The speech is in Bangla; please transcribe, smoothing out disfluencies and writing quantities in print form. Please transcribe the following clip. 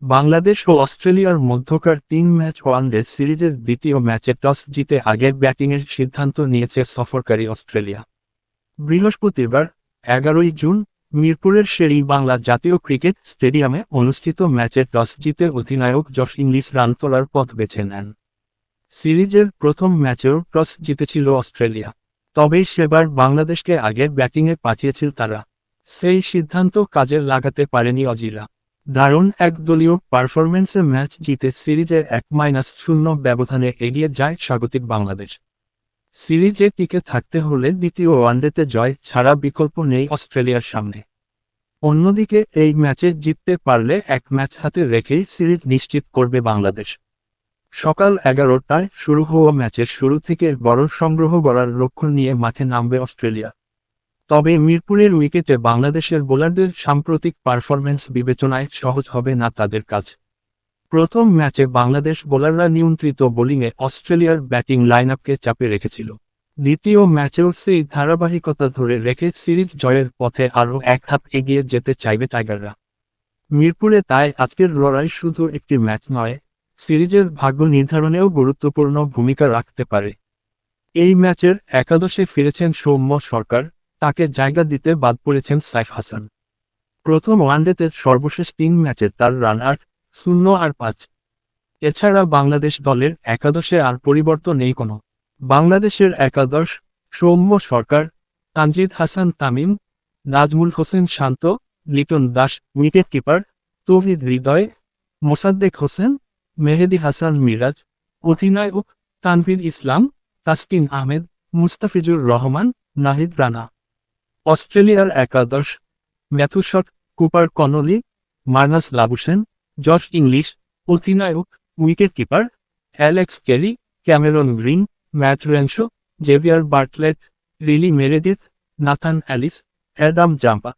বাংলাদেশ ও অস্ট্রেলিয়ার মধ্যকার ৩ ম্যাচ ওয়ানডে সিরিজের দ্বিতীয় ম্যাচে টস জিতে আগের ব্যাটিংয়ের সিদ্ধান্ত নিয়েছে সফরকারী অস্ট্রেলিয়া। বৃহস্পতিবার ১১ জুন মিরপুরের শের-ই-বাংলা জাতীয় ক্রিকেট স্টেডিয়ামে অনুষ্ঠিত ম্যাচে টস জিতে অধিনায়ক জশ ইংলিশ রান তোলার পথ বেছে নেন। সিরিজের প্রথম ম্যাচেও টস জিতেছিল অস্ট্রেলিয়া, তবে সেবার বাংলাদেশকে আগে ব্যাটিংয়ে পাঠিয়েছিল তারা। সেই সিদ্ধান্ত কাজে লাগাতে পারেনি অজিরা। দারুণ একদলীয় পারফরম্যান্সে ম্যাচ জিতে সিরিজে ১-০ ব্যবধানে এগিয়ে যায় স্বাগতিক বাংলাদেশ। সিরিজে টিকে থাকতে হলে দ্বিতীয় ওয়ানডেতে জয় ছাড়া বিকল্প নেই অস্ট্রেলিয়ার সামনে। অন্যদিকে এই ম্যাচে জিততে পারলে এক ম্যাচ হাতে রেখেই সিরিজ নিশ্চিত করবে বাংলাদেশ। সকাল ১১টায় শুরু হওয়া ম্যাচের শুরু থেকে বড় সংগ্রহ গড়ার লক্ষ্য নিয়ে মাঠে নামবে অস্ট্রেলিয়া। তবে মিরপুরের উইকেটে বাংলাদেশের বোলারদের সাম্প্রতিক পারফরম্যান্স বিবেচনায় সহজ হবে না তাদের কাজ। প্রথম ম্যাচে বাংলাদেশ বোলাররা নিয়ন্ত্রিত বোলিংয়ে অস্ট্রেলিয়ার ব্যাটিং লাইনআপকে চাপে রেখেছিল। দ্বিতীয় ম্যাচেও সেই ধারাবাহিকতা ধরে রেখে সিরিজ জয়ের পথে আরও এক ধাপ এগিয়ে যেতে চাইবে টাইগাররা। মিরপুরে তাই আজকের লড়াই শুধু একটি ম্যাচ নয়, সিরিজের ভাগ্য নির্ধারণেও গুরুত্বপূর্ণ ভূমিকা রাখতে পারে। এই ম্যাচের একাদশে ফিরেছেন সৌম্য সরকার, তাকে জায়গা দিতে বাদ পড়েছেন সাইফ হাসান। প্রথম ওয়ানডেতে সর্বশেষ ৩ ম্যাচে তার রান ৮-০-৫। এছাড়া বাংলাদেশ দলের একাদশে আর পরিবর্তন নেই কোনো। বাংলাদেশের একাদশ: সৌম্য সরকার, তানজিদ হাসান তামিম, নাজমুল হোসেন শান্ত, লিটন দাস উইকেটকিপার, তৌহিদ হৃদয়, মোসাদ্দেক হোসেন, মেহেদী হাসান মিরাজ, অধিনায়ক তানভীর ইসলাম, তাসকিন আহমেদ, মুস্তাফিজুর রহমান, নাহিদ রানা। অস্ট্রেলিয়ার একাদশ: Matthew Short, Cooper Connolly, Marnus Labuschagne, Josh Inglis, অধিনায়ক, wicketkeeper, Alex Carey, Cameron Green, Matt Renshaw, Xavier Bartlett, Riley Meredith, Nathan Ellis, Adam Zampa.